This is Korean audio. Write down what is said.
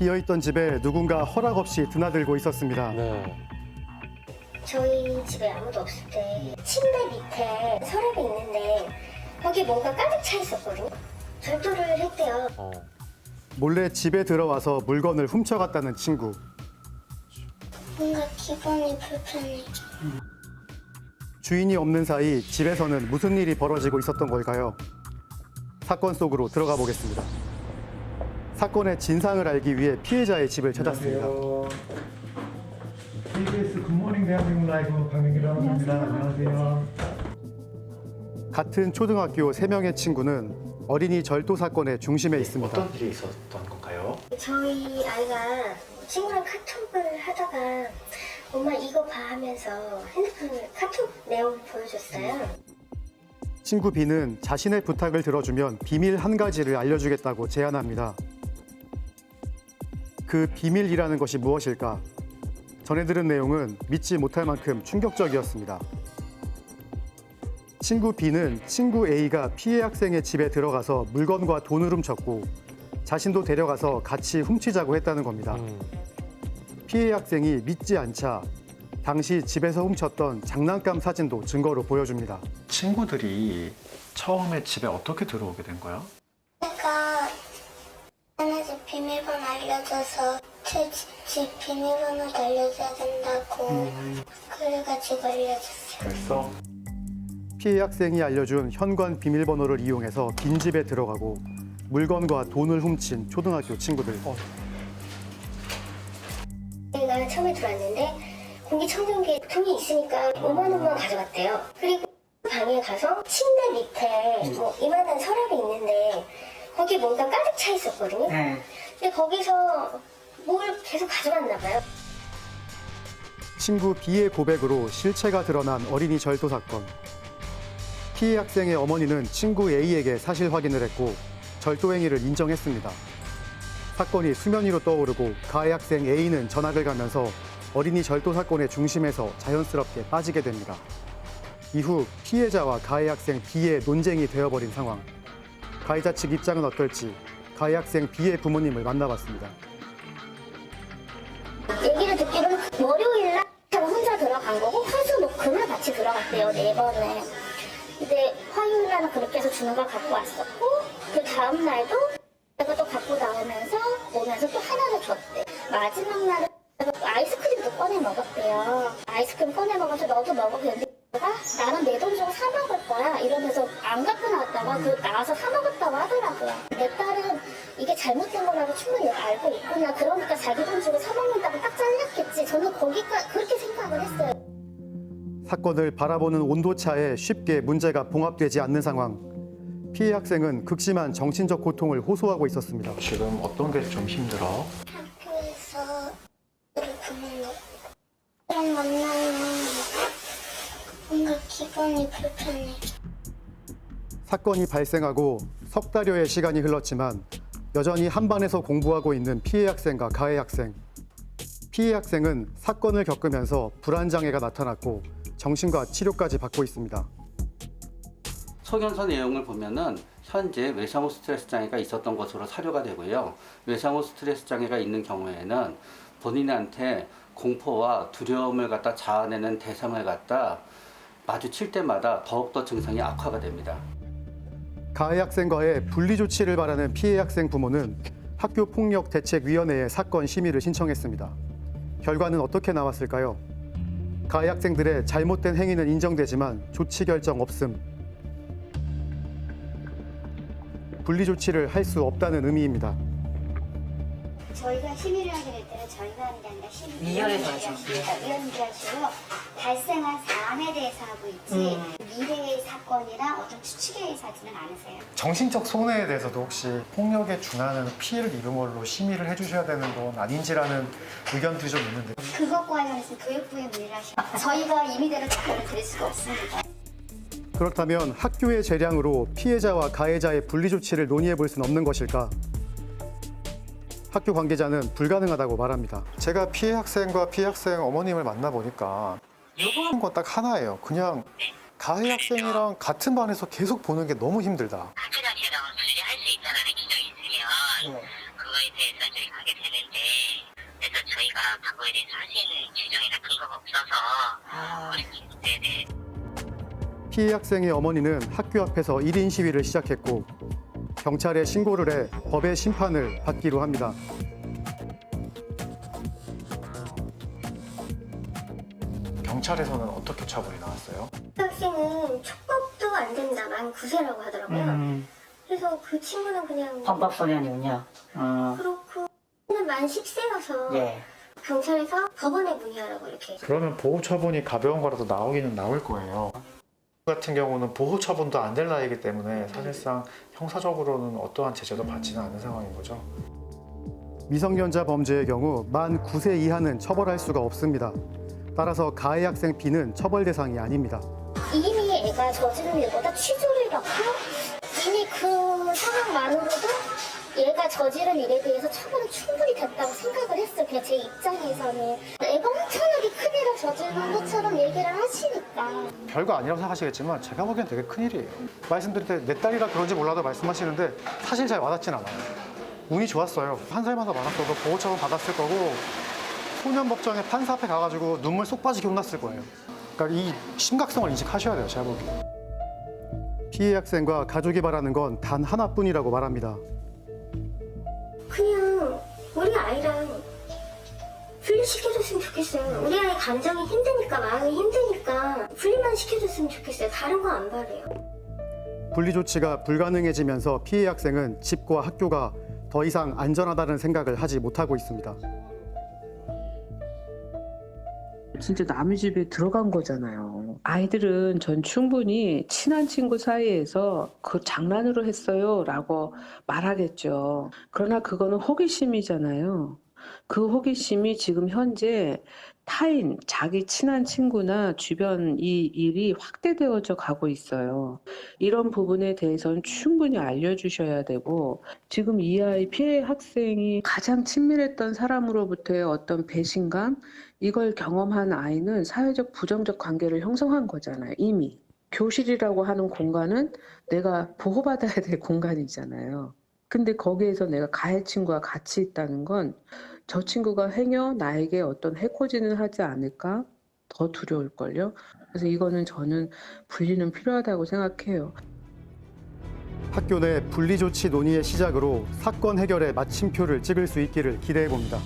비어있던 집에 누군가 허락 없이 드나들고 있었습니다. 네. 저희 집에 아무도 없을 때 침대 밑에 서랍이 있는데 거기 뭔가 가득 차 있었거든요. 절도를 했대요. 몰래 집에 들어와서 물건을 훔쳐갔다는 친구. 뭔가 기분이 불편해. 주인이 없는 사이 집에서는 무슨 일이 벌어지고 있었던 걸까요? 사건 속으로 들어가 보겠습니다. 사건의 진상을 알기 위해 피해자의 집을 찾았습니다. KBS 굿모닝 대한민국 라이브 박민기 변호사입니다. 안녕하세요. 같은 초등학교 3명의 친구는 어린이 절도 사건의 중심에 있습니다. 어떤 일이 있었던 건가요? 저희 아이가 친구랑 카톡을 하다가 엄마 이거 봐 하면서 핸드폰을 카톡 내용을 보여줬어요. 친구 B는 자신의 부탁을 들어주면 비밀 한 가지를 알려주겠다고 제안합니다. 그 비밀이라는 것이 무엇일까? 전해 들은 내용은 믿지 못할 만큼 충격적이었습니다. 친구 B는 친구 A가 피해 학생의 집에 들어가서 물건과 돈을 훔쳤고 자신도 데려가서 같이 훔치자고 했다는 겁니다. 피해 학생이 믿지 않자 당시 집에서 훔쳤던 장난감 사진도 증거로 보여줍니다. 친구들이 처음에 집에 어떻게 들어오게 된 거야? 내가 얘네 집 비밀번호 알려줘서 제 집 비밀번호도 알려줘야 된다고 그래가지고 알려줬어요. 그래서 피해 학생이 알려준 현관 비밀번호를 이용해서 빈집에 들어가고 물건과 돈을 훔친 초등학교 친구들. 내가 처음에 들어왔는데 공기청정기 통이 있으니까 5만 원만 가져갔대요. 그리고 방에 가서 침대 밑에 뭐 이만한 서랍이 있는데 거기에 뭔가 가득 차 있었거든요. 근데 거기서 뭘 계속 가져갔나 봐요. 친구 B의 고백으로 실체가 드러난 어린이 절도 사건. 피해 학생의 어머니는 친구 A에게 사실 확인을 했고 절도 행위를 인정했습니다. 사건이 수면 위로 떠오르고 가해 학생 A는 전학을 가면서 어린이 절도 사건의 중심에서 자연스럽게 빠지게 됩니다. 이후 피해자와 가해 학생 B의 논쟁이 되어버린 상황. 가해자 측 입장은 어떨지 가해 학생 B의 부모님을 만나봤습니다. 얘기를 듣기로는 월요일 날 혼자 들어간 거고 화수 목 금을 같이 들어갔대요. 4번에. 근데 화요일 날은 그렇게 해서 주는 걸 갖고 왔었고 그 다음 날도 내가 또 갖고 나오면서 오면서 또 하나를 줬대. 마지막 날은 아이스크림도 꺼내 먹었대요. 아이스크림 꺼내 먹어서 너도 먹어. 근데 나는 내 돈 주고 사 먹을 거야 이러면서 안 갖고 나왔다가 나와서 사 먹었다고 하더라고요. 내 딸은 이게 잘못된 거라고 충분히 알고 있구나. 그러니까 자기 돈 주고 사 먹는다고 딱 잘렸겠지. 저는 거기까지 그렇게 생각을 했어요. 사건을 바라보는 온도차에 쉽게 문제가 봉합되지 않는 상황. 피해 학생은 극심한 정신적 고통을 호소하고 있었습니다. 지금 어떤 게 좀 힘들어? 학교에서 애를 보는 거 그런 만나면 뭔가 기분이 불편해. 사건이 발생하고 석 달여의 시간이 흘렀지만 여전히 한 반에서 공부하고 있는 피해 학생과 가해 학생. 피해 학생은 사건을 겪으면서 불안장애가 나타났고 정신과 치료까지 받고 있습니다. 소견서 내용을 보면은 현재 외상후 스트레스 장애가 있었던 것으로 사료가 되고요. 외상후 스트레스 장애가 있는 경우에는 본인한테 공포와 두려움을 갖다 자아내는 대상을 갖다 마주칠 때마다 더욱더 증상이 악화가 됩니다. 가해 학생과의 분리 조치를 바라는 피해 학생 부모는 학교폭력대책위원회에 사건 심의를 신청했습니다. 결과는 어떻게 나왔을까요? 가해 학생들의 잘못된 행위는 인정되지만 조치 결정 없음. 분리 조치를 할 수 없다는 의미입니다. 저희가 심의를 하게 될 때는 저희가 하는 게 아니라 위원회에서 하죠. 위원들이 하시고요. 발생한 사안에 대해서 하고 있지 미래의 사건이나 어떤 추측에 대해서 하지는 않으세요. 정신적 손해에 대해서도 혹시 폭력에 준하는 피해를 입은 걸로 심의를 해주셔야 되는 건 아닌지라는 의견들이 좀 있는데. 그것과 관련해서 교육부에 문의를 하시고 저희가 임의대로 답변을 드릴 수가 없습니다. 그렇다면 학교의 재량으로 피해자와 가해자의 분리 조치를 논의해 볼 수는 없는 것일까? 학교 관계자는 불가능하다고 말합니다. 제가 피해 학생과 피해 학생 어머님을 만나보니까 요구하는 건 딱 하나예요. 그냥 가해 학생이랑 같은 반에서 계속 보는 게 너무 힘들다. 학교장 재량을 분리할 수 있다는 규정이 있으면 그거에 대해서 것들이 가게 되는데, 그래서 저희가 그거에 대해서 할 수 있는 규정이나 근거가 없어서 네네. 피해 학생의 어머니는 학교 앞에서 1인 시위를 시작했고 경찰에 신고를 해 법의 심판을 받기로 합니다. 경찰에서는 어떻게 처벌이 나왔어요? 학생은 촉법도 안 된다, 만 9세라고 하더라고요. 그래서 그 친구는 그냥 범법소년이군요. 그렇고 만 10세여서 예. 경찰에서 법원에 문의하라고 이렇게. 그러면 보호 처분이 가벼운 거라도 나오기는 나올 거예요. 같은 경우는 보호 처분도 안 될 나이이기 때문에 사실상 형사적으로는 어떠한 제재도 받지는 않은 상황인 거죠. 미성년자 범죄의 경우 만 9세 이하는 처벌할 수가 없습니다. 따라서 가해 학생 B는 처벌 대상이 아닙니다. 이미 애가 저지른 일보다 취조를 받고 이미 그 상황만으로도 얘가 저지른 일에 대해서 처벌은 충분히 됐다고 생각을 했어요. 그냥 제 입장에서는. 애가 엄청나게 큰 일을 저지른 것처럼 얘기를 하시니까. 별거 아니라고 생각하시겠지만 제가 보기엔 되게 큰일이에요. 말씀드릴 때 내 딸이라 그런지 몰라도 말씀하시는데 사실 잘 와닿진 않아요. 운이 좋았어요. 한 살만 더 많았어도 보호처분 받았을 거고 소년법정에 판사 앞에 가가지고 눈물 쏙 빠지게 혼났을 거예요. 그러니까 이 심각성을 인식하셔야 돼요. 제가 보기엔. 피해 학생과 가족이 바라는 건 단 하나뿐이라고 말합니다. 그냥 우리 아이랑 분리시켜줬으면 좋겠어요. 우리 아이 감정이 힘드니까, 마음이 힘드니까 분리만 시켜줬으면 좋겠어요. 다른 거 안 바래요. 분리 조치가 불가능해지면서 피해 학생은 집과 학교가 더 이상 안전하다는 생각을 하지 못하고 있습니다. 진짜 남의 집에 들어간 거잖아요. 아이들은 전 충분히 친한 친구 사이에서 그 장난으로 했어요 라고 말하겠죠. 그러나 그거는 호기심이잖아요. 그 호기심이 지금 현재 타인, 자기 친한 친구나 주변 이 일이 확대되어져 가고 있어요. 이런 부분에 대해서는 충분히 알려주셔야 되고, 지금 이 아이 피해 학생이 가장 친밀했던 사람으로부터의 어떤 배신감, 이걸 경험한 아이는 사회적 부정적 관계를 형성한 거잖아요, 이미. 교실이라고 하는 공간은 내가 보호받아야 될 공간이잖아요. 근데 거기에서 내가 가해 친구와 같이 있다는 건 저 친구가 행여 나에게 어떤 해코지는 하지 않을까? 더 두려울걸요? 그래서 이거는 저는 분리는 필요하다고 생각해요. 학교 내 분리 조치 논의의 시작으로 사건 해결의 마침표를 찍을 수 있기를 기대해 봅니다.